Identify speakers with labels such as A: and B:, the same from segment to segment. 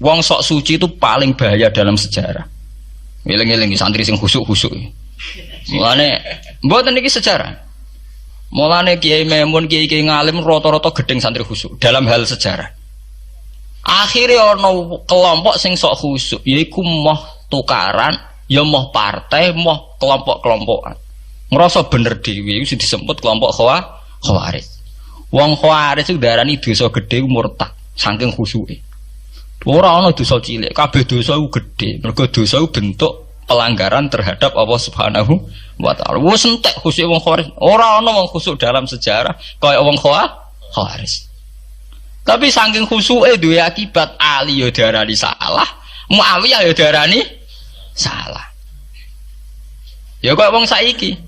A: Wong sok suci itu paling bahaya dalam sejarah. Eling-eling santri sing khusuk-khusuk. Mulane mboten iki sejarah. Mulane Kiai Memun, Kiai ngalim rata-rata gedeng santri khusuk dalam hal sejarah. Akhirnya ono kelompok sing sok khusuk, yaiku moh tukaran, ya moh partai, moh kelompok-kelompokan. Ngerasa bener dhewe iku disebut kelompok Khawarij. Wong Khawarij itu darani dosa gedhe murtad saking khusuke. Ora ana dosa cilik, kabeh dosa iku gedhe. Mergo dosa iku bentuk pelanggaran terhadap Allah Subhanahu wa taala. Wis entek khusuk wong Khawarij. Ora ana wong khusuk dalam sejarah kaya wong Khawarij. Tapi saking khusuke duwe akibat Ali ya darani salah, Muawiyah ya darani salah. Ya kaya wong saiki.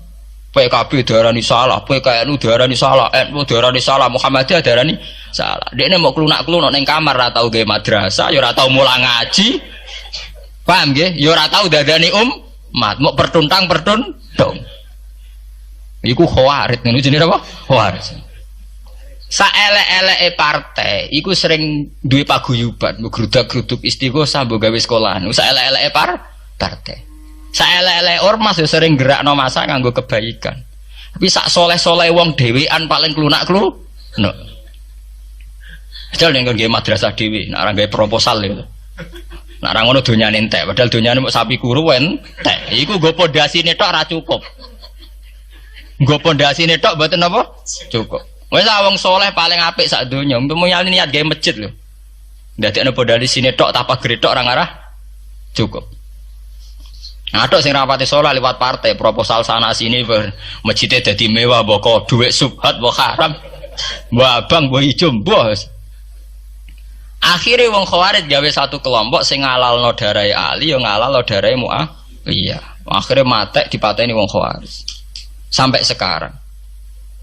A: PKB darani salah, PKNU darani salah, NU darani salah, Muhammadiyah darani salah. Dekne mau klunak-klunak ning kamar ora tau gawe madrasah, ya ora tau mulang ngaji. Paham nggih? Ya ora tau dadani umat, mau pertuntang-pertuntung. Iku Khawarij, ngono jenenge apa? Khawarij. Saelek-eleke partai iku sering duwe paguyuban, ngrudak-gruduk istighosah mbok gawe sekolahan. Saelek-eleke partai. Saelek-eleke ormas yo sering gerakno masa kanggo kebaikan. Tapi sak soleh-soleh wong dhewean paling klunak-kluk. No. Padahal ning nggo madrasah dhewe, nek ora gawe proposal lho. Nek ora ngono donyane entek, padahal donyane mok sapi kuru entek. Iku nggo pondasine tok ora cukup. Nggo pondasine tok mboten apa? Cukup. Wis wong soleh paling apik sak donya, untuk nyali niat gawe masjid lho. Ndadekne pondasine tok tapak gretok ora ngarah cukup. Nah, tok sing rapati soleh lewat partai, proposal sana sini masjidnya dadi mewah, mbok dhuwit subhat, mbok haram, mbok abang, mbok ijo, bos. Akhirnya wong Khawarij gawe satu kelompok sing ngalalno darahe Ali, yo ngalalno darahe Muawiyah. Akhirnya matek dipateni wong Khawarij. Sampai sekarang.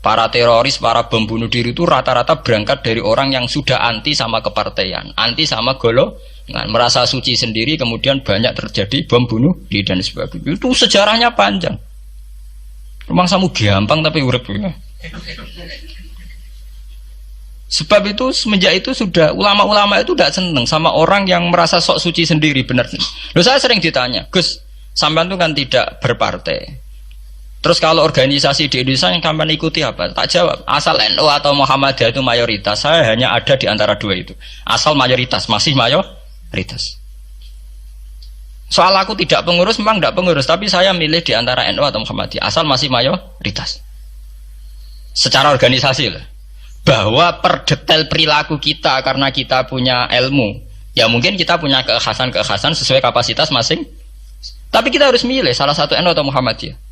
A: Para teroris, para bom bunuh diri itu rata-rata berangkat dari orang yang sudah anti sama kepartaian, anti sama golongan, merasa suci sendiri, kemudian banyak terjadi bom bunuh diri dan sebagainya. Itu sejarahnya panjang. Memang samu gampang tapi urip ya. Sebab itu semenjak itu sudah ulama-ulama itu tidak seneng sama orang yang merasa sok suci sendiri, benar. Loh, saya sering ditanya, Gus, sampean itu kan tidak berpartai. Terus kalau organisasi di Indonesia yang kamu ikuti apa? Tak jawab. Asal NU atau Muhammadiyah itu mayoritas, saya hanya ada di antara dua itu. Asal mayoritas, masih mayoritas. Soal aku tidak pengurus, memang tidak pengurus, tapi saya milih di antara NU atau Muhammadiyah. Asal masih mayoritas. Secara organisasi lah. Bahwa per detail perilaku kita karena kita punya ilmu, ya mungkin kita punya keekhasan sesuai kapasitas masing. Tapi kita harus milih salah satu NU atau Muhammadiyah.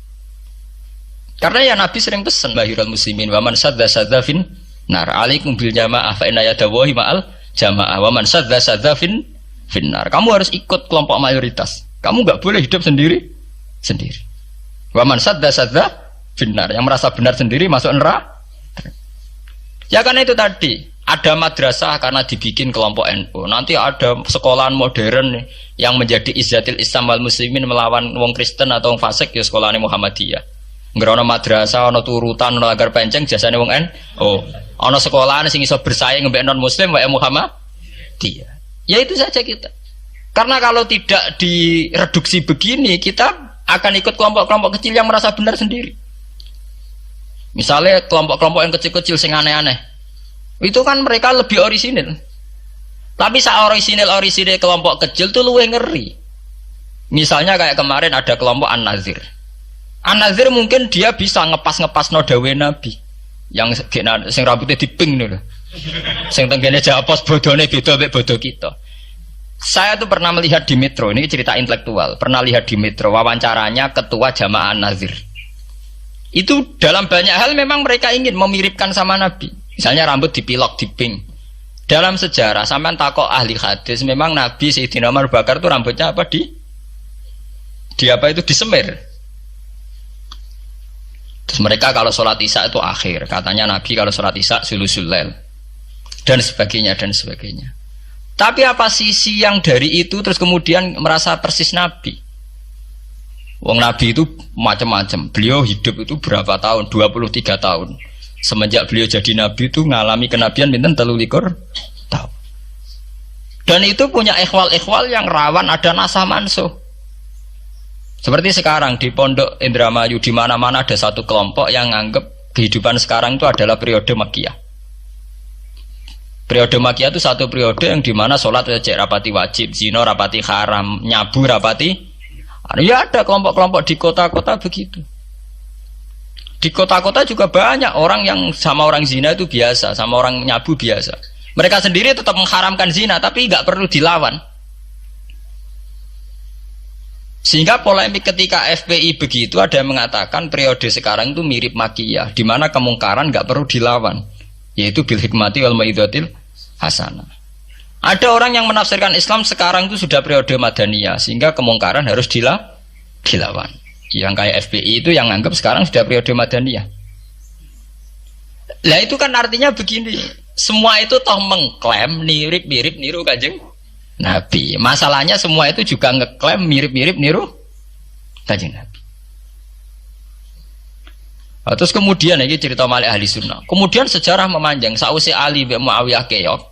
A: Karena ya Nabi sering pesan bahirul muslimin wa man sadza fin nar alaikum bil jamaah fa inna yadawahi ma'al jamaah wa man sadza fin nar. Kamu harus ikut kelompok mayoritas. Kamu enggak boleh hidup sendiri. Wa man sadza fin nar, yang merasa benar sendiri masuk neraka. Ya karena itu tadi ada madrasah karena dibikin kelompok NU. Nanti ada sekolahan modern yang menjadi izzatil Islam wal muslimin melawan wong Kristen atau wong fasik, ya sekolahane Muhammadiyah. Ngerono madrasah, ono turutan, ono agar penceng, jasane wong NU. Ono sekolahan sing iso bersaing mbek non muslim wae Muhammadiyah. Ya itu saja kita. Karena kalau tidak direduksi begini, kita akan ikut kelompok-kelompok kecil yang merasa benar sendiri. Misalnya kelompok-kelompok yang kecil-kecil sing aneh-aneh. Itu kan mereka lebih orisinil. Tapi saat orisinil kelompok kecil tuh luwih ngeri. Misalnya kayak kemarin ada kelompok An-Nazir. An-Nazir mungkin dia bisa ngepas no dawe Nabi yang sing rambutnya diping nih, sing tenggene japos bodone beda mek bodo kita. Saya tuh pernah melihat di Metro, ini cerita intelektual, pernah lihat di Metro wawancaranya ketua jamaah An-Nazir. Itu dalam banyak hal memang mereka ingin memiripkan sama Nabi. Misalnya rambut dipilok diping. Dalam sejarah sampean takok ahli hadis, memang Nabi Sayyidina Umar Bakar tuh rambutnya apa di apa itu disemir. Terus mereka kalau sholat isya itu akhir, katanya Nabi kalau sholat isya sulusul lail dan sebagainya. Tapi apa sisi yang dari itu terus kemudian merasa persis Nabi? Wong Nabi itu macam-macam. Beliau hidup itu berapa tahun? 23 tahun. Semenjak beliau jadi Nabi itu ngalami kenabian pinten 23 tahun. Dan itu punya ikhwal-ikhwal yang rawan ada nasah mansuh. Seperti sekarang di Pondok Indramayu, di mana-mana ada satu kelompok yang anggap kehidupan sekarang itu adalah periode Makkiyah. Periode Makkiyah itu satu periode yang dimana sholat wajib rapati wajib, zina rapati haram, nyabu rapati. Ya ada kelompok-kelompok di kota-kota begitu. Di kota-kota juga banyak orang yang sama orang zina itu biasa, sama orang nyabu biasa. Mereka sendiri tetap mengharamkan zina, tapi nggak perlu dilawan. Sehingga polemik ketika FPI begitu, ada yang mengatakan periode sekarang itu mirip Makkiyah, di mana kemungkaran nggak perlu dilawan, yaitu bil hikmati wal mau'izatil hasanah. Ada orang yang menafsirkan Islam sekarang itu sudah periode Madaniyah, sehingga kemungkaran harus dilawan. Yang kayak FPI itu yang anggap sekarang sudah periode Madaniyah. Lah itu kan artinya begini, semua itu toh mengklaim mirip-mirip niru Kanjeng Nabi. Masalahnya semua itu juga ngeklaim mirip-mirip niru Kanjeng Nabi. Nah, terus kemudian ini cerita Malik ahli sunnah. Kemudian sejarah memanjang. Sausi Ali bin Muawiyah keok,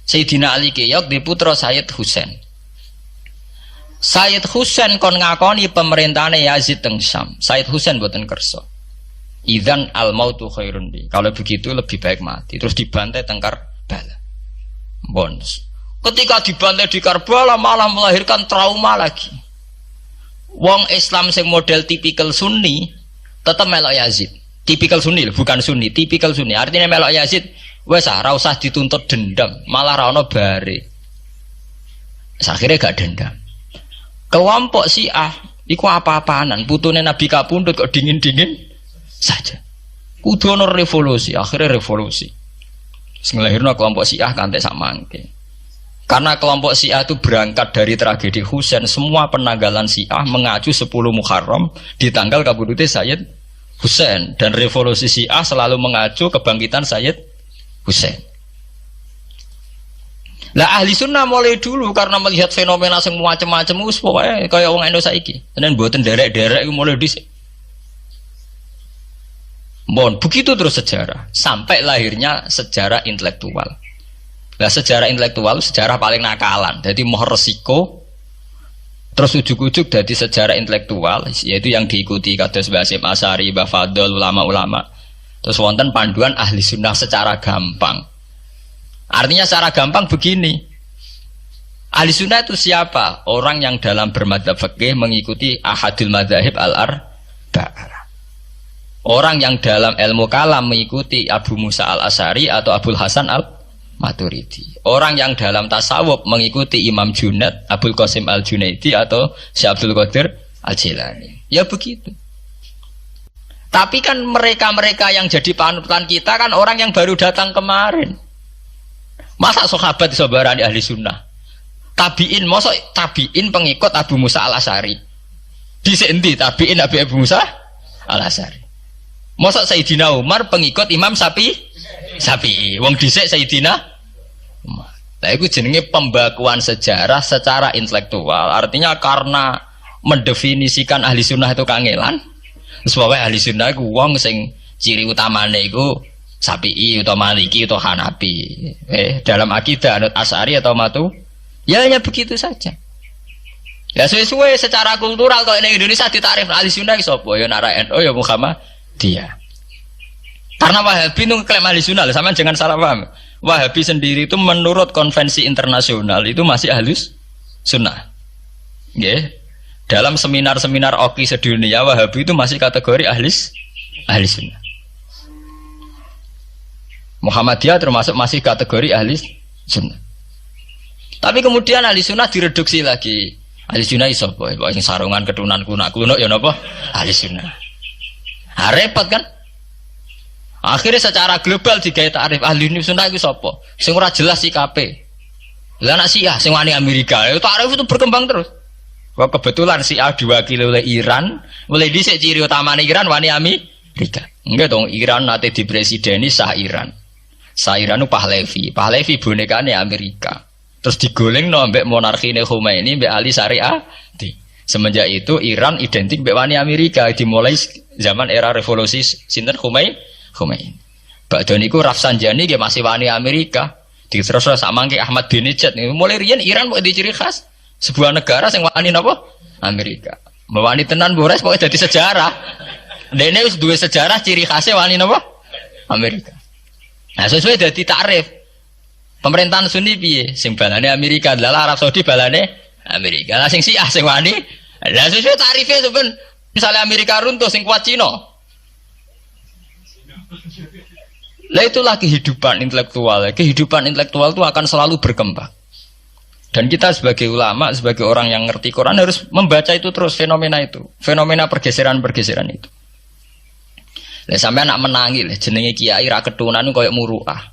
A: Sayyidina Ali keok di putra Sayyid Husain. Sayyid Husain kon ngakoni pemerintahane Yazid teng Syam. Sayyid Husain boten kersa. Idzan al mautu khairun li. Kalau begitu lebih baik mati. Terus dibantai teng Karbala. Bonus. Ketika dibantai di Karbala malah melahirkan trauma lagi. Wong Islam sing model tipikal Sunni tetap melok Yazid. Tipikal Sunni, bukan Sunni, tipikal Sunni. Artinya melok Yazid, wes ora usah dituntut dendam, malah ra ono bare. Akhirnya gak dendam. Kelompok Syiah iku apa-apaanan, putune Nabi kapundhut kok dingin-dingin saja. Kudu ono revolusi, akhirnya revolusi. Ngelahirno kelompok Syiah kanthi sak mangke. Karena kelompok Syiah itu berangkat dari tragedi Husain, semua penanggalan Syiah mengacu 10 Muharram di tanggal kabudute Sayyid Husain, dan revolusi Syiah selalu mengacu kebangkitan Sayyid Husain. Lah ahli sunnah mulai dulu karena melihat fenomena semua macam-macam wis pokoke kaya wong Indonesia saiki. Tenan mboten derek-derek mulai dhisik. Bon, begitu terus sejarah sampai lahirnya sejarah intelektual. Nah, sejarah intelektual sejarah paling nakalan. Jadi mau resiko terus ujuk-ujuk dari sejarah intelektual, yaitu yang diikuti kados Mbah Hasyim Asy'ari, Mbah Fadl, ulama-ulama. Terus wonten panduan ahli sunnah secara gampang. Artinya secara gampang begini. Ahli sunnah itu siapa? Orang yang dalam bermadzhab fikih mengikuti ahadul madzahib al-arba'ah. Orang yang dalam ilmu kalam mengikuti Abu Musa al-Asy'ari atau Abul Hasan al-Maturidi. Orang yang dalam tasawuf mengikuti Imam Junaid, Abul Qasim al-Junaidi atau Syekh Abdul Qadir al-Jilani. Ya begitu. Tapi kan mereka-mereka yang jadi panutan kita kan orang yang baru datang kemarin. Masa sahabat sabarani ahli sunnah? Tabiin, masa tabiin pengikut Abu Musa al-Asy'ari? Dhisik endi tabiin Abu Musa al-Asy'ari? Masa Sayyidina Umar pengikut Imam Syafi'i? Wong dhisik Sayyidina Umar. Nah itu jenenge pembakuan sejarah secara intelektual. Artinya karena mendefinisikan ahli sunnah itu kangelan. Sebabnya ahli sunnah itu wong sing ciri utamane iku Syafi'i atau Maliki atau Hanafi. Dalam akidah anut Asy'ari atau Matu, ya hanya begitu saja. Ya sesuai secara kultural kalau di Indonesia ditarif ahli sunnah iso apa ya nara NU ya Muhammadiyah. Karena Wahabi itu klaim ahli sunnah, sama jangan salah paham. Wahabi sendiri itu menurut konvensi internasional itu masih ahli sunnah. Yeah. Dalam seminar-seminar OKI sedunia Wahabi itu masih kategori ahli sunnah. Muhammadiyah termasuk masih kategori ahli sunnah. Tapi kemudian ahli sunnah direduksi lagi. Ahli sunnah iso apa? Sing sarungan ketunan kunak-kunak ya napa? Ahli sunnah. Repot kan? Akhirnya secara global digawe takrif ahli sunnah iku sapa? Sing ora jelas sikape. Lah anak Syiah sing wani Amerika, takrif itu berkembang terus. Kok kebetulan Syiah diwakili oleh Iran, mulai dhisik ciri utamane Iran wani Amerika. Enggak dong, Iran nate dipresideni Shah Iran. Shah Iran itu Pahlavi bonekane Amerika. Terus digoleng no mbek monarkine Khomeini mbek Ali Syariah. Semenjak itu Iran identik mbek wani Amerika, dimulai zaman era revolusi sinten Khomeini. Badhe niku Rafsanjani nggih masih wani Amerika. Terus sama kayak Ahmad bin Nijat nih. Mulai riyen Iran mau di ciri khas sebuah negara yang wani napa? Amerika. Wani tenan Bores pokoknya jadi sejarah. Dene wis duwe sejarah ciri khasnya wani napa? Amerika. Nah sesuai dadi takrif. Pemerintahan Sunni piye? Sing balane Amerika, adalah Arab Saudi balane Amerika. Lah sing Syiah sing wani. Lah sesuai tarife sampean misalnya Amerika runtuh sing kuat Cina. Lah itulah kehidupan intelektual. Kehidupan intelektual itu akan selalu berkembang. Dan kita sebagai ulama, sebagai orang yang ngerti Quran harus membaca itu terus fenomena itu, fenomena pergeseran-pergeseran itu. Lah sampai anak menangi lah jenenge kiai ra ketunan koyo muruah.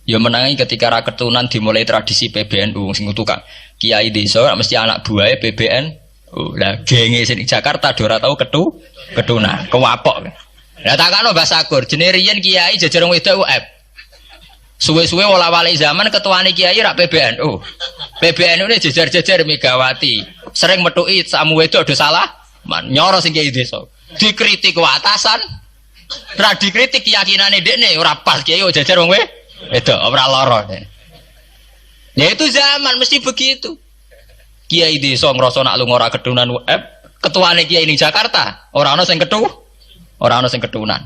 A: Ya menangi ketika ra ketunan dimulai tradisi PBNU sing tukang kiai desa mesti anak buahe PBNU. Lah genge sing Jakarta ora tau ketunan, kewapok. Lah takano Mbah Sakur, jenenge riyen kiai jajar wong wedok UF. Suwe-suwe wala-wali zaman ketuane kiai rak PBNU. PBNU ini jajar-jajar Megawati. Sering metuki samu wedok do salah, nyoro sing kiai desa. Dikritik ku atasan. Ra dikritik keyakinane dekne ora pas kiai jajar wong wedok ora lara. Ya itu zaman mesti begitu. Kiai desa ngrasa nak lunga ora kedunan UF, ketuane kiai ning Jakarta, ora ana sing Orang sing ketunan.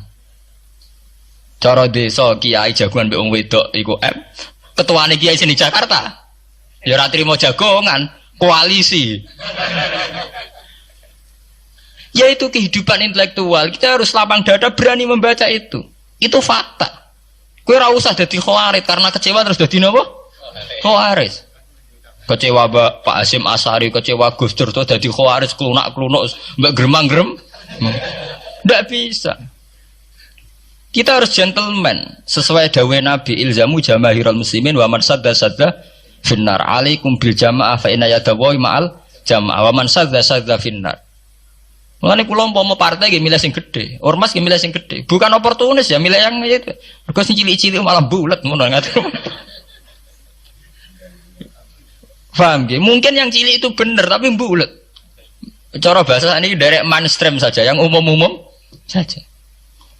A: Cara desa kiai jagongan mbek wong wedok iku ketuane kiai sini Jakarta. Ya ora trimo jagongan, koalisi. Ya itu kehidupan intelektual. Kita harus lapang dada berani membaca itu. Itu fakta. Kowe ora usah dadi khawarit karena kecewa terus dadi napa? Khawarit. Kecewa Pak Hasyim Asy'ari, kecewa Gus Dur terus dadi khawarit klunak-klunuk mbek gremang-grem. Tidak bisa. Kita harus gentleman sesuai dawuh Nabi ilzamu jamaahirul muslimin wa man sadda finnar alaikum bil jamaah fa inna yadawi ma'al jamaah wa man sadda finnar. Mulane kula umpama partai nggih milih sing gedhe, ormas nggih milih sing gedhe. Bukan oportunis ya, milih yang itu. Mergo sing cilik-cilik malah bulet ngono ngatur. Paham nggih? Mungkin yang cilik itu bener tapi bulet. Cara bahasa ini derek mainstream saja, yang umum-umum saja.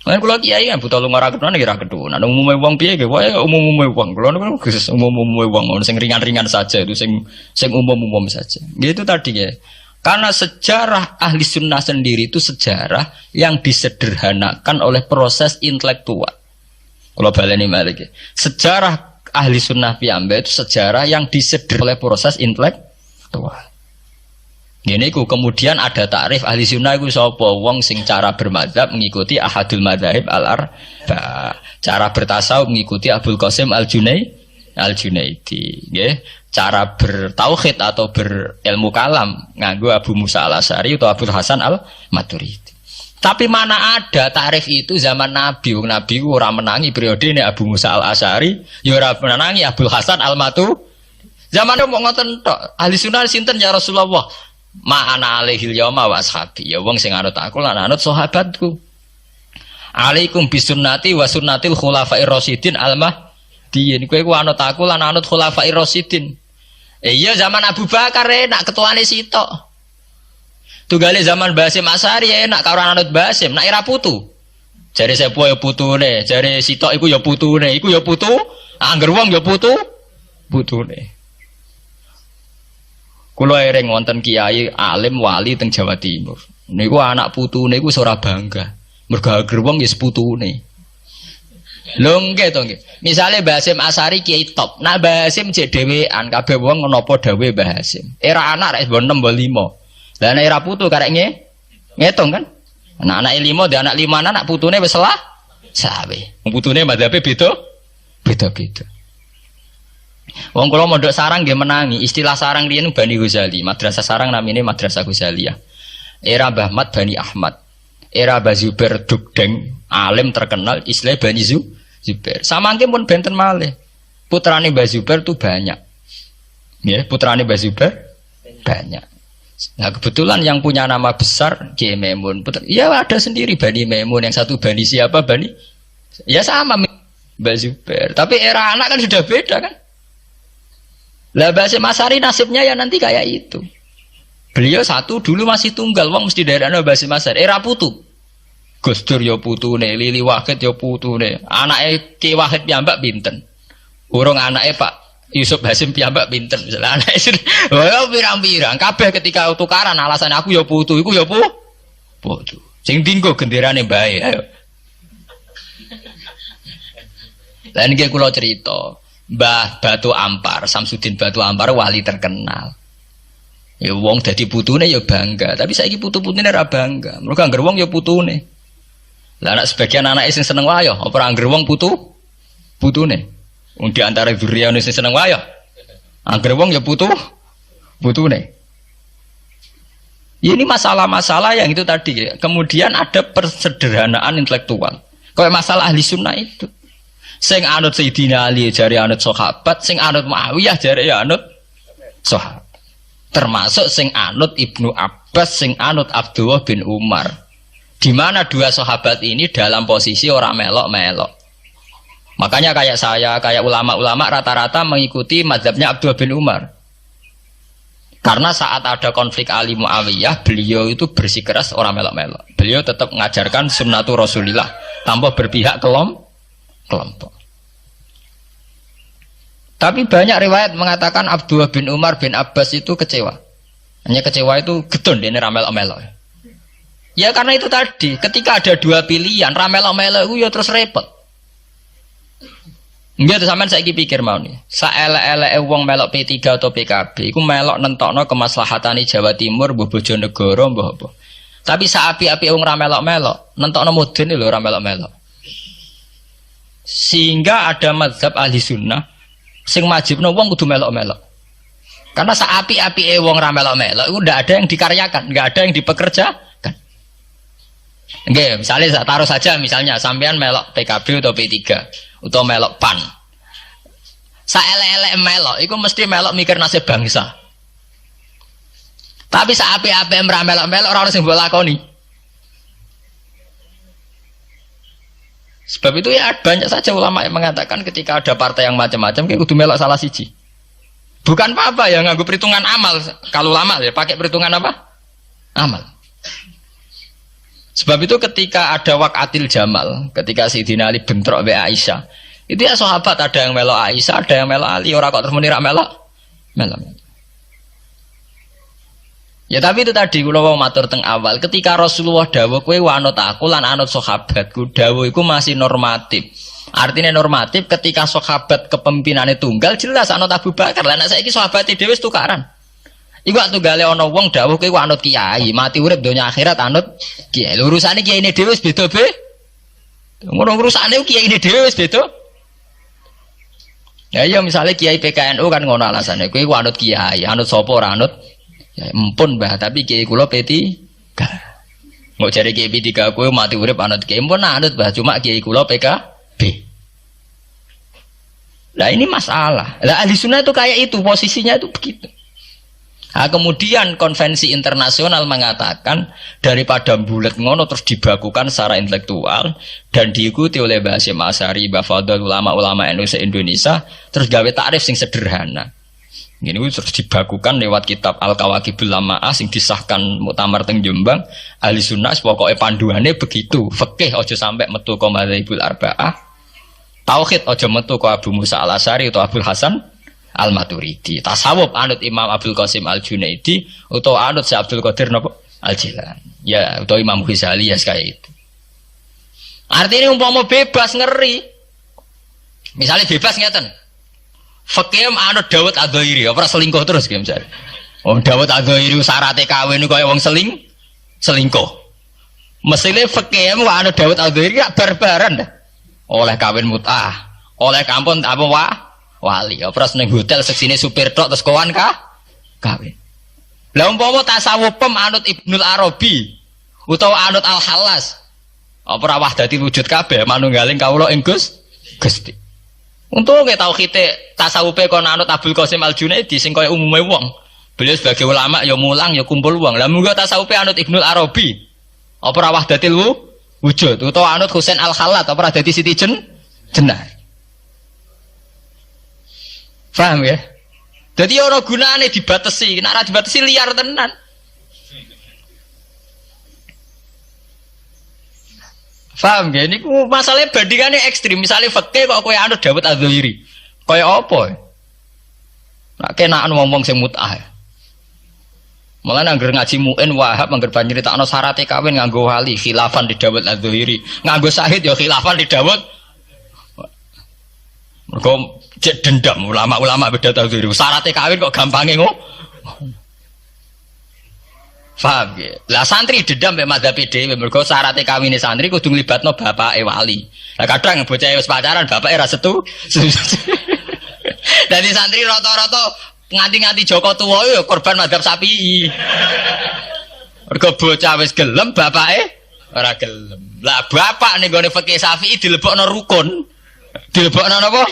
A: Kan kula kiai kan buta lunga ra ketunan ya ra ketunan. Umume wong piye nggih wae umum-umume wong. Kula niku khusus umum-umume wong sing ringan-ringan saja itu sing umum-umum saja. Gitu tadi ya. Karena sejarah ahli sunnah sendiri itu sejarah yang disederhanakan oleh proses intelektual. Kalau baleni malih sejarah ahli sunnah piyambak itu sejarah yang disederhanakan oleh proses intelektual. Ini ku kemudian ada takrif ahli sunnah itu sapa wong sing cara bermadzhab mengikuti ahadul madzahib al-arba. Cara bertasawuf mengikuti Abdul Qasim Al-Junaidi, nggih. Cara bertauhid atau berilmu kalam nganggo Abu Musa Al-Asy'ari atau Abdul Hasan Al-Maturidi. Tapi mana ada takrif itu zaman Nabi. Nabi ora menangi periode ini Abu Musa Al-Asy'ari, ya ora menangi Abdul Hasan Al-Maturidi. Zamane mau ngoten tok. Ahli sunnah sinten ya Rasulullah? Ma'ana alaihil yauma wa ashabi. Ya wong sing anut aku lan anut sahabatku. Alaikum bisunnati wa sunnatil khulafair rasyidin al-mahdiyyin. Kowe ku anut aku lan anut khulafair rasyidin. Iya zaman Abu Bakar enak ketuane sitok. Tunggale zaman Basim Asy'ari enak karo anut Basim, nak era putu. Jare sepuh ya putune, jare sitok iku ya putune, iku ya putu, angger wong ya putune. Kula ereng wonten kiai alim wali teng Jawa Timur. Niku anak putune niku ora bangga. Mergo ager wong ya putune. Lho nggih to nggih. Misale Mbah Hasyim Asy'ari kiai top. Nak Mbah Hasyim jek dhewean kabeh wong napa dawuhe Mbah Hasyim. Era anak rek 6 mbok 5. Lah nek era putu karek ngitung kan. Anak-anak 5 dhe anak 5 anak putune wis salah. Sawe. Putune madhabe beda-beda. Wong kula mondok sarang nggih menangi, istilah sarang riyen Bani Ghazali, madrasah sarang namine Madrasah Ghazaliyah. Era Mbah Mat Bani Ahmad, era Mbah Zubair Dugdeng, alim terkenal istilah Bani Zubair. Samangke pun benten malih. Putrane Mbah Zubair itu banyak. Ya, putrane Mbah Zubair banyak. Nah, kebetulan yang punya nama besar Kiai Maimun. Ya ada sendiri Bani Maimun, yang satu Bani siapa? Bani. Ya sama Mbah Zubair. Tapi era anak kan sudah beda kan? Lah Mbah Hasyim Asy'ari nasibnya ya nanti kayak itu. Beliau satu dulu masih tunggal, wong mesti daerahnya Mbah Hasyim Asy'ari. Era putu. Gus Dur ya putune, Lili Wahid ya putune. Anake Ki Wahid piyambak pinten? Urung anake Pak Yusuf Hasim piyambak pinten misalnya anake wah pirang-pirang kabeh ketika tukaran alasan aku ya putu iku ya putu sing dinggo genderane bae ayo lan iki kula cerita Mbah Batu Ampar Samsudin Batu Ampar wali terkenal ya wong dadi putune ya bangga tapi saiki putu-putune ora bangga mergo angger wong ya putune lah anak sebagian anake sing seneng wae apa angger wong putune di antara duriane sing seneng wae ya. Angger wong ya putune. Ini masalah-masalah yang itu tadi ya. Kemudian ada persederhanaan intelektual. Kayak masalah ahli sunnah itu. Sing anut Sayyidina Ali jare anut sahabat, sing anut Muawiyah jare ya anut sahabat. Termasuk sing anut Ibnu Abbas, sing anut Abdullah bin Umar. Di mana dua sahabat ini dalam posisi orang melok-melok. Makanya kayak saya, kayak ulama-ulama rata-rata mengikuti mazhabnya Abdullah bin Umar. Karena saat ada konflik Ali Muawiyah, beliau itu bersikeras orang melok-melok. Beliau tetap mengajarkan sunnatul Rasulillah tanpa berpihak kelompok. Tapi banyak riwayat mengatakan Abdullah bin Umar bin Abbas itu kecewa. Hanya kecewa itu gedon ini ramelok-melok. Ya karena itu tadi, ketika ada dua pilihan, ramelok-melok itu ya terus repot. Enggak tuh sampean saiki pikir mau nih. Saelek-eleke wong melok P3 atau PKB iku melok nentokno kemaslahatane Jawa Timur, mbah Bojonegoro, mbah apa. Tapi saapi-api wong ra melok-melok, nentokno mudun lho ora melok-melok. Sehingga ada mazhab ahli sunnah sing majibno wong kudu melok-melok. Karena saapi-api wong ra melok-melok iku ndak ada yang dikaryakan, nggak ada yang dipekerjakan. Nggih, misalnya taruh saja misalnya sampean melok PKB atau P3 atau melok PAN. Saelek-elek melok iku mesti melok mikir nasib bangsa. Tapi saapi-api ora melok-melok ora ono sing mbok lakoni. Sebab itu ya banyak saja ulama yang mengatakan ketika ada partai yang macam-macam kayak kudu melok salah siji. Bukan apa-apa ya nganggo perhitungan amal. Kalau lama ya pakai perhitungan apa? Amal. Sebab itu ketika ada waqatil Jamal, ketika Sayyidina Ali bentrok be Aisyah, itu ya sahabat ada yang melok Aisyah, ada yang melok Ali, orang kok terus muni ra melok. Ya tapi itu tadi kula mau matur teng awal, ketika Rasulullah dawuh kowe anut aku lan anut sahabatku, dawuh iku masih normatif. Artinya normatif ketika sahabat kepemimpinannya tunggal jelas anut Abu Bakar. Lah nek saiki sahabate dhewe wis tukaran. Iku waktu gale ana wong dawuh kowe anut kiai, mati urip donya akhirat anut kiai. Urusane kiyaine dhewe wis beda be. Ngono urusane kiyaine dhewe wis beda. Ya iya misalnya kiai PKNU kan ngono alasane kowe anut kiai, anut sapa ora anut. Ya empun Mbah, tapi kiai kula P3. Mbok jare kiai P3 kowe mati urip anut kiai, empun anut Mbah, cuma kiai kula PKB. Lah ini masalah. Lah ahli sunnah itu kayak itu, posisinya itu begitu. Nah, kemudian konvensi internasional mengatakan daripada bulat ngono terus dibakukan secara intelektual dan diikuti oleh Mbah Hasyim Asy'ari, Mbah Fadl, ulama-ulama NU se-Indonesia, terus gawe takrif sing sederhana. Ini terus dibakukan lewat kitab Al-Kawakibul Lama'ah sing disahkan muktamar teng Jombang. Ahli sunnah pokoknya panduannya begitu. Fikih aja sampai metu ka madzhabul arba'ah. Tauhid aja metu ka Abu Musa Al-Asy'ari atau Abdul Hasan Al-Maturidi. Tasawuf anut Imam Abdul Qasim Al-Junaidi atau anut Syekh Abdul Qadir Al-Jilani. Ya, atau Imam Ghazali ya kayak itu. Artinya umpama bebas ngeri. Misalnya bebas ngeten. Fikih anut Dawud Adzairi, ora selingkuh terus ki misalnya. Oh Dawud Adzairi syaratnya kawin kaya wong selingkuh. Mesine fikih anut Dawud Adzairi gak barbaran dah. Oleh kawin mut'ah, oleh kampun apa wali. Ora ning hotel seksine supir tok terus kowan kawin. Lah umpama tasawuf anut Ibnul Arabi utawa anut Al-Hallas. Apa ora wahdati wujud kabeh manunggaling kawula ing Gusti. Untuk kita tahu kita tasawufe kon anut Abdul Qasim Al-Junaidi sing kaya umume wong. Beliau sebagai ulama ya mulang ya kumpul wong. Lah munggo tasawufe anut Ibnul Arabi. Apa ora wahdatil wujud utawa anut Husain Al-Khallat apa ora dadi Siti Jenar. Paham ya? Jadi ora gunane dibatasi, nek ora dibatasi liar tenan. Paham gak? Ini masalahnya bandingannya ekstrim. Misalnya fakih kok kowe anut Dawud Adzairi, Kaya apa? Nak kenaan ngomong sing mut'ah. Mulane anggere ngaji muin Wahab anggere ban nyritakno syaraté kawin nganggo wali khilafan di Dawud Az-Zuhairi. Nganggo syahid ya khilafan di Dawud. Mergo cek dendam ulama-ulama beda Az-Zuhairi. Syaraté kawin kok gampange ngono. Faham ya? Lah santri dendam mek madzhab dhewe mergo syaraté kawine santri kudu nglibatno bapake wali. Lah kadang bocah wis pacaran bapake ra setu. Dadi santri rata-rata nganti-nganti Joko tuwa ya korban madzhab Syafi'i. Mergo bocah wis gelem bapake ora gelem. Lah bapak ning gone fikih Syafi'i dilebokno rukun. Dilebokno napa?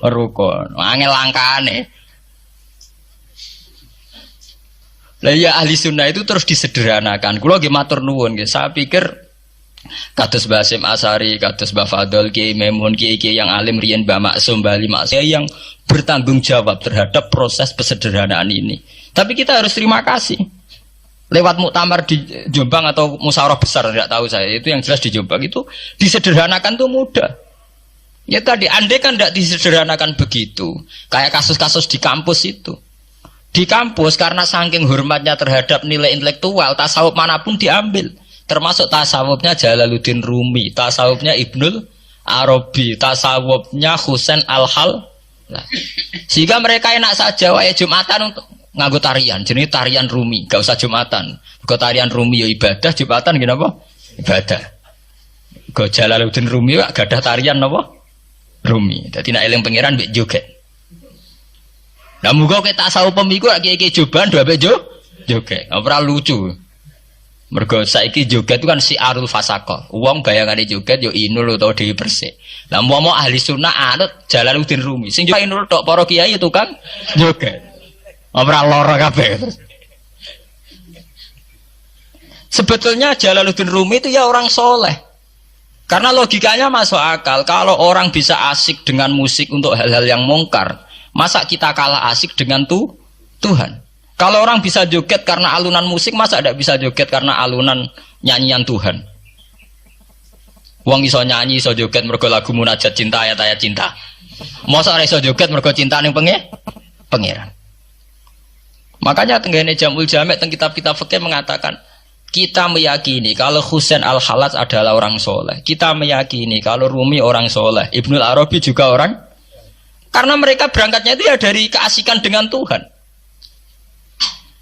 A: Rukun. Angel langkane. Lah ya ahli sunnah itu terus disederhanakan. Kula nggih matur nuwun nggih. Saya pikir kados Mbah Hasyim Asy'ari, kados Mbah Fadl, Kiai Maimun, kiai-kiai yang alim riyen Mbah Maksum, Mbah Ali Maksum yang bertanggung jawab terhadap proses kesederhanaan ini. Tapi kita harus terima kasih. Lewat muktamar di Jombang atau musyawarah besar tidak tahu saya, itu yang jelas di Jombang itu disederhanakan tuh mudah. Ya tadi andai kan tidak disederhanakan begitu, kayak kasus-kasus di kampus itu. Di kampus karena saking hormatnya terhadap nilai intelektual, tasawuf manapun diambil. Termasuk tasawufnya Jalaluddin Rumi, tasawufnya Ibnul Arabi, tasawufnya Husain Al-Hal. Nah, sehingga mereka enak saja wae Jumatan untuk nganggo tarian, jenis tarian Rumi, gak usah Jumatan. Kok tarian Rumi ya ibadah, Jumatan gini apa? Ibadah. Kok Jalaluddin Rumi gak ada tarian apa? Rumi. Dadi nek eling pangeran mbek joget. Lah muga kita tasawuf pemiku lak kiye joban dua mbek joget. Ora lucu. Mergo saiki joget itu kan siarul fasaqah. Wong bayangane joget yo inul utawa Dewi Persik. Lah umpama ahli sunnah anut Jalaluddin Rumi. Sing yo inul tok para kiai itu kan joget. Ora lara kabeh. Sebetulnya Jalaluddin Rumi itu ya orang soleh. Karena logikanya masuk akal. Kalau orang bisa asik dengan musik untuk hal-hal yang mungkar, masa kita kalah asik dengan Tuhan? Kalau orang bisa joget karena alunan musik, masa tidak bisa joget karena alunan nyanyian Tuhan? Wong iso nyanyi, iso joget mergo lagu munajat cinta, ayat-ayat cinta. Masa ora iso joget mergo cinta ning pangeran. Makanya tenggene Jamul Jami' teng kitab-kitab fikih mengatakan, kita meyakini kalau Husain Al-Halaj adalah orang soleh. Kita meyakini kalau Rumi orang soleh. Ibnul Arabi juga orang. Karena mereka berangkatnya itu ya dari keasikan dengan Tuhan.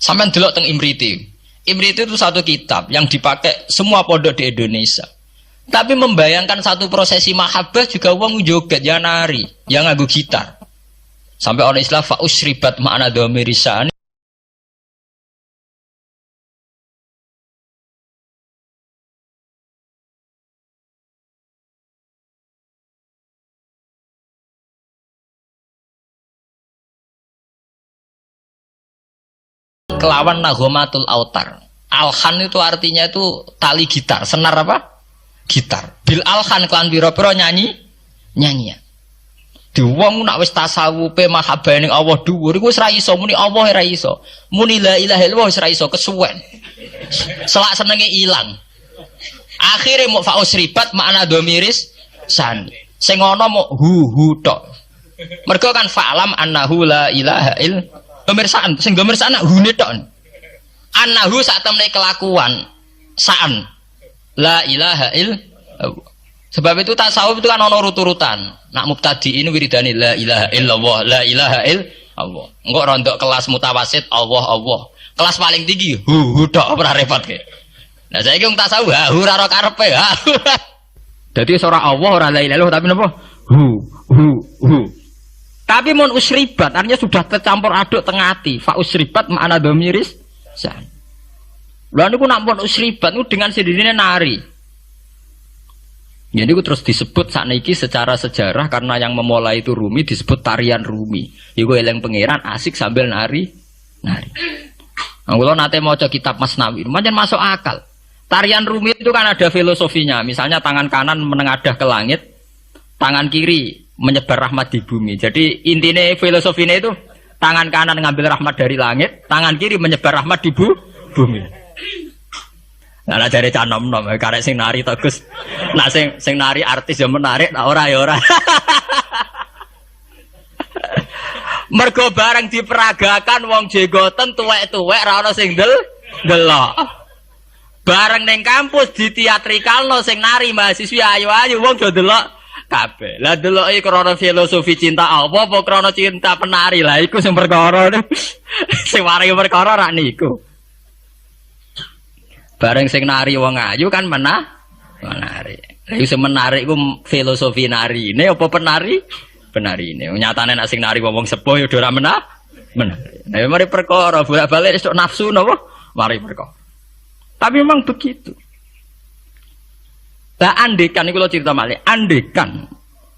A: Sampai delok teng Imriti. Imriti itu satu kitab yang dipakai semua pondok di Indonesia. Tapi membayangkan satu prosesi mahabbah juga wong joget ya nari, yang nganggo gitar. Sampai orang Islam fa usribat ma'ana dhamirisan. Kelawan nagomatul autar. Alhan itu artinya itu tali gitar, senar apa? Gitar. Bil alhan kelan pira-pira nyanyian. Di wong nak wis tasawufe mahabbah ning Allah dhuwur iku wis ra iso muni Allah ora iso. Muni la ilaha illallah wis ra iso kesuwen. Selak senenge ilang. Akhire mau faus ribat makna domiris san. Sing ana mau hu tok. Mergo kan fa'lam annahu la ilaha illallah. Pemirsaan, sing pemirsaan hune tok. Annahu sak temne kelakuan saan. La ilaha illallah. Sebab itu tasawuf itu kan ana urut-urutan. Nak mubtadi'in wiridane la ilaha illallah, la ilaha illallah. Engko rondok kelas mutawasit Allah. Kelas paling tinggi hu tok ora repot ke. Nah saiki wong tasawuf ora ora karepe. Dadi ora Allah ora la ilaha illallah tapi napa? Hu. Tapi mon usribat artinya sudah tercampur aduk tengah hati. Fa usribat makna dhamiris san. Lha niku nak mon usribat niku dengan sendirinya nari. Jadi itu terus disebut sakniki secara sejarah karena yang memulai itu Rumi disebut tarian Rumi. Iku eleng pangeran asik sambil nari. Nah, kalau nate maca kitab Masnawi, macam masuk akal. Tarian Rumi itu kan ada filosofinya. Misalnya tangan kanan menengadah ke langit, tangan kiri menyebar rahmat di bumi. Jadi intinya filosofinya itu tangan kanan ngambil rahmat dari langit, tangan kiri menyebar rahmat di bumi. Nah, dari canom-nom, karek sing nari tegus. Nah, sing nari artis yang menarik, nah ora ya ora. Mergo bareng diperagakan wong jenggoten tuwek-tuwek ra ono sing delok. Bareng ning kampus diteatrikalno sing nari mahasiswa ayu-ayu wong do delok kabeh. Lah deloke krana filosofi cinta apa krana cinta penari lah iku sing perkara. Sing warai perkara ra niku. Bareng sing nari wong ayu kan menarik. Lha sing menarik ku filosofi nari. Ini apa penari? Penari ini. Nyatane nek sing nari wong sepuh ya ora menarik. Nah, mari perkara bolak-balik esuk nafsu napa? Mari perkara. Tapi memang begitu. Lah andekan niku kula cerita malih, andekan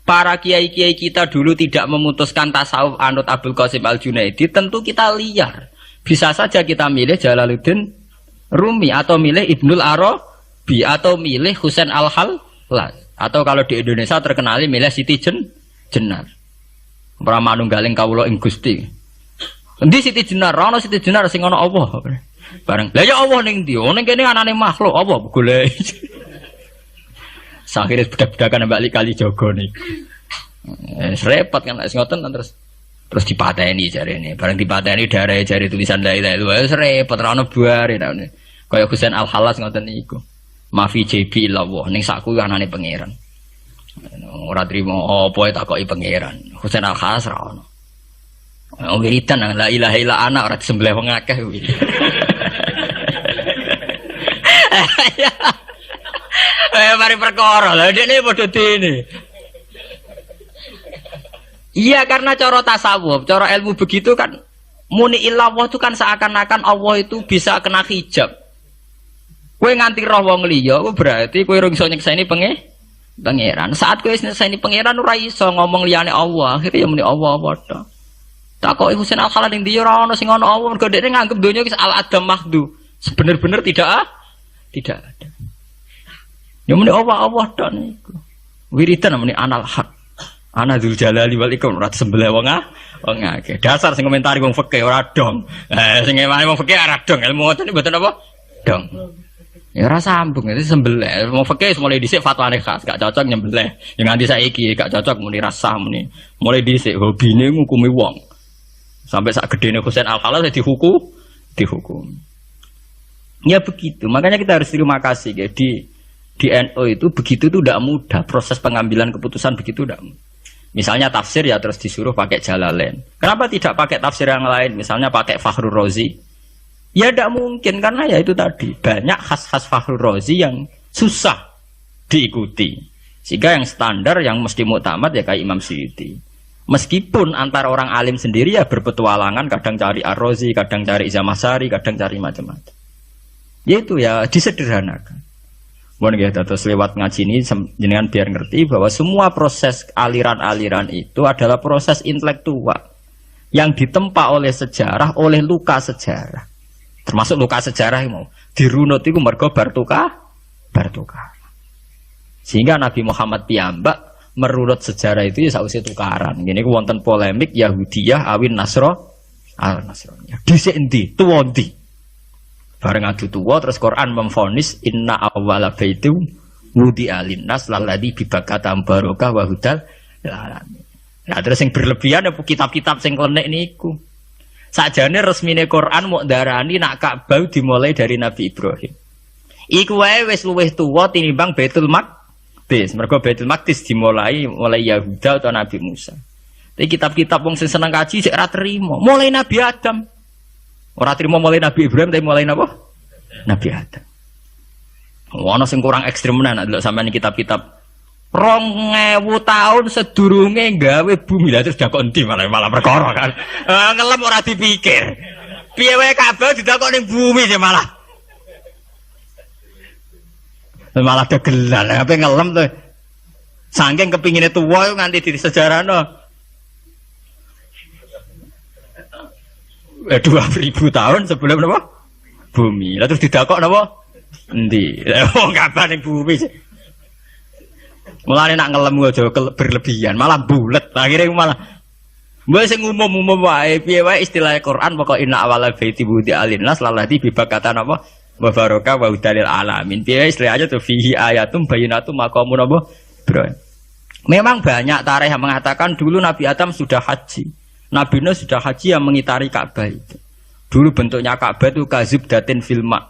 A: para kiai-kiai kita dulu tidak memutuskan tasawuf anut Abdul Qasim Al-Junaidi, tentu kita liar. Bisa saja kita milih Jalaluddin Rumi atau milih Ibnul Arabi atau milih Husain Al-Hallaj atau kalau di Indonesia terkenali milih Siti Jenar. Para manunggaling kawula ing Gusti. Endi Siti Jenar? Ana Siti Jenar sing ana Allah. Bareng. Lah ya Allah ning ndi? Ning kene anane makhluk apa golek. Sakhire bedak-bedakan mbak kali Jogo niku. Repot kan wis ngoten terus dipateni jarene. Bareng dipateni darah jari tulisan la ilaha illallah wis repot ra ono buare nane. Kaya Husain Al-Hallaj ngoten niku. Mafi JB illallah ning sakku anane pangeran. Ora trimo apa takoki pangeran. Husain Al-Hallaj ra ono. Wiridan la ilaha illa ana ora disembelih wong akeh kuwi. Mari perkara lha dekne padha dene. Iya karena cara tasawuf, cara ilmu begitu kan muni illallah itu kan seakan-akan Allah itu bisa kena hijab. Kowe nganti roh wong liya berarti kowe ora iso nyekseni pangeran. Saat kowe nyekseni pangeran ora iso ngomong liyane Allah, akhirnya ya muni Allah padha. Takoki Husain Al-Hallaj ning ndi ora ono sing ono Allah, mergo dekne nganggep donya wis al-adam mahdu. Sebener-bener tidak ada. Ya muni Allah tok niku. Wiridan muni anal haq. Ana dzul jalali wal ikram ora sembelih wong akeh. Dasar sing komentari wong fikih ora dong. Sing ngene wong fikih ora dong. Ilmu ngoten mboten apa? Dong. Ya ora sambung itu sembelih. Wong fikih mulai dhisik fatwane khas, gak cocok nyembelih. Ya nganti saiki gak cocok muni rasah muni. Mulai dhisik hobine ngukumi wong. Sampai sak gedene Husain Al-Hallaj dihukum. Ya begitu. Makanya kita harus terima kasih ya di NU itu begitu itu tidak mudah proses pengambilan keputusan begitu tidak mudah. Misalnya tafsir ya terus disuruh pakai Jalalain. Kenapa tidak pakai tafsir yang lain? Misalnya pakai Fakhrul Razi. Ya tidak mungkin karena ya itu tadi banyak khas-khas Fakhrul Razi yang susah diikuti. Sehingga yang standar yang mesti muktamad ya kayak Imam Suyuti. Meskipun antara orang alim sendiri ya berpetualangan, kadang cari Ar-Razi, kadang cari Zamakhsyari, kadang cari macam-macam. Yaitu ya disederhanakan. Mohon ya terus lewat ngaji ini jenengan biar ngerti bahwa semua proses aliran-aliran itu adalah proses intelektual yang ditempa oleh sejarah, oleh luka sejarah. Termasuk luka sejarah mau dirunut itu mergo bartukar. Sehingga Nabi Muhammad piyambak merunut sejarah itu ya sausé tukaran. Gini ku wonten polemik Yahudiyah awin Nasraniyah. Dhisik endi? Tuwa endi? Bareng adu tuwa terus Quran memvonis inna awwala baitu wudi alinnas lalladzi bibakata barokah wa hudal alamin. Nah terus yang berlebihan apa kitab-kitab sing klenik niku. Sakjane resmine Quran mok darani nak Ka'bah dimulai dari Nabi Ibrahim. Iku wae wis luwih tuwa tinimbang Baitul Maqdis. Mergo Baitul Maqdis dimulai oleh Yahuda atau Nabi Musa. Tapi kitab-kitab wong sing seneng kaji sik ora trimo. Mulai Nabi Adam. Ora trimo mulai Nabi Ibrahim tapi mulai napa? Nabi Adam. Ono sing kurang ekstrem menan nek sampeyan kitab-kitab 2000 tahun sedurunge gawe bumi lah terus dakok endi malah perkara kan. Ngelem ora dipikir. Piye wae Ka'bah didakok ning bumi sih malah dagelan. Apa ngelem tuh. Saking kepingine tuwa nganti di sejarahno. 2000 tahun sebelum apa? Bumi. Lah terus didakok napa? Endi? Wong Ka'bah ning bumi. Mulane nak ngelem aja berlebihan, malah bulet. Akhire malah mbok sing umum-umum wae, piye wae istilah Quran pokok inna awala baiti budi alinnas lalati bibakatan apa? Wa baraka wa udalil alamin. Piye istilah aja tuh fihi ayatum bayyinatum maqamun apa? Bro. Memang banyak tarikh yang mengatakan dulu Nabi Adam sudah haji. Nabi Nuh sudah haji yang mengitari Ka'bah itu. Dulu bentuknya Ka'bah itu kazubdatin filma.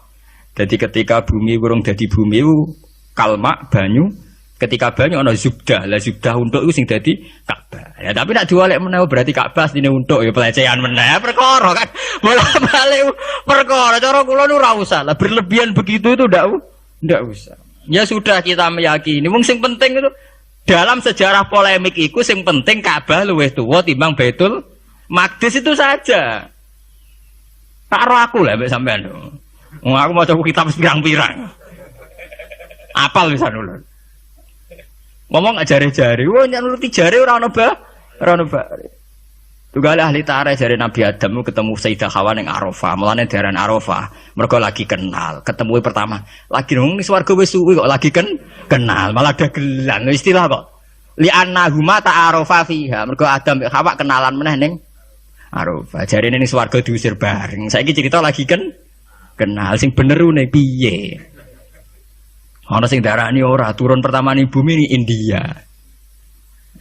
A: Jadi ketika bumi urung dadi bumi itu kalmak banyu, ketika banyu ana zubdah. Lah zubdah untuk itu sing dadi Ka'bah. Ya tapi nek diwalek menawa berarti Ka'bah asline untuk ya pelecehan meneh perkara kan. Bola-balik perkara cara kula nu ora usah lah berlebihan begitu itu ndak usah. Ya sudah kita meyakini. Wong sing penting itu dalam sejarah polemik itu sing penting Ka'bah luwih tuwa timbang Baitul Maqdis itu saja. Karo aku lah mbek sampean. Wong aku maca kitab pirang-pirang. Apal pisan lho. Ngomong jare-jare, wah nuruti jare ora ono bare. Tunggal ahli tarikh jare Nabi Adam ketemu Sayyidah Hawa ning Arafah, mulane diaran Arafah, mergo lagi kenal. Ketemu pertama, lagi nang swarga wis suwi kok lagi kenal, malah dagelan. Istilah kok. Li annahuma ta'arafa fiha, mergo Adam mek Hawa kenalan meneh ning Arafah. Jarene ning swarga diusir bareng. Saiki cerita lagi kenal sing bener ne piye? Ana sing darani ora turun pertama ning bumi ni India.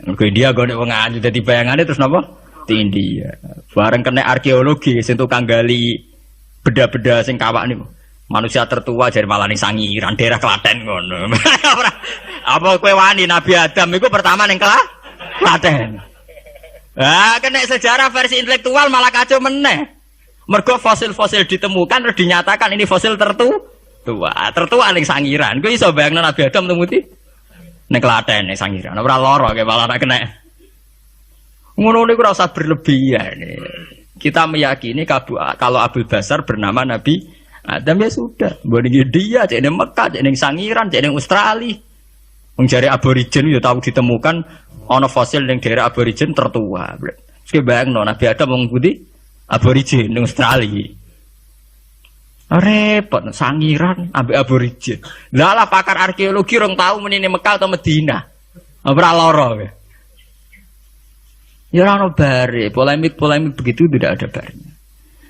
A: Mergo India gone wong ayu dadi bayangane terus napa? Di India. Bareng kena arkeologi sing tukang gali beda-beda sing kawak niku. Manusia tertua dari malah ning Sangiran, daerah Klaten ngono. Apa kowe wani Nabi Adam iku pertama ning Klaten. Ah, kena sejarah versi intelektual malah kacau meneh. Mergo fosil-fosil ditemukan terus dinyatakan ini fosil tertua ning Sangiran. Kowe iso bayangno Nabi Adam temuti ning Klaten ning Sangiran. Ora lara kae malah kena. Ngono niku ora usah berlebihan. Kita meyakini kalau Abul Basar bernama Nabi Adam ya sudah. Mbok niki dia cek ning Mekah, cek ning Sangiran, cek ning Australia. Wong jare aborigin ya tahu ditemukan ana fosil ning daerah aborigin tertua. Terus bayangno Nabi Adam wong pundi? Aborigin ning Australia. Repot Sangiran ambek aborigin. Lah pakar arkeologi rong tahu menine Mekah atau Madinah. Ora lara ya. Ya ora bare, polemik begitu tidak ada barnya.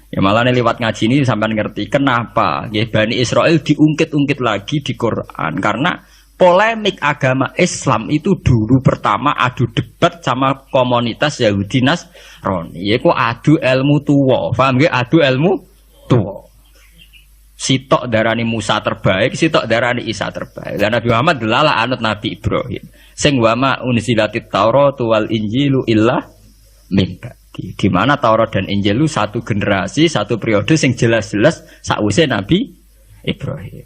A: Ya malah nih lewat ngaji ini sampai ngerti kenapa ya Bani Israel diungkit-ungkit lagi di Quran karena polemik agama Islam itu dulu pertama adu debat sama komunitas Yahudi Nasrani. Yaiku adu ilmu tuwa, paham nggih? Adu ilmu tuwa. Sitok darani Musa terbaik, sitok darani Isa terbaik. Dan Nabi Muhammad adalah anut Nabi Ibrahim. Sing wama unzilatit Taurat wal Injilu illa min ba'di. Di mana Taurat dan Injil itu satu generasi, satu periode sing jelas-jelas sakwise Nabi Ibrahim.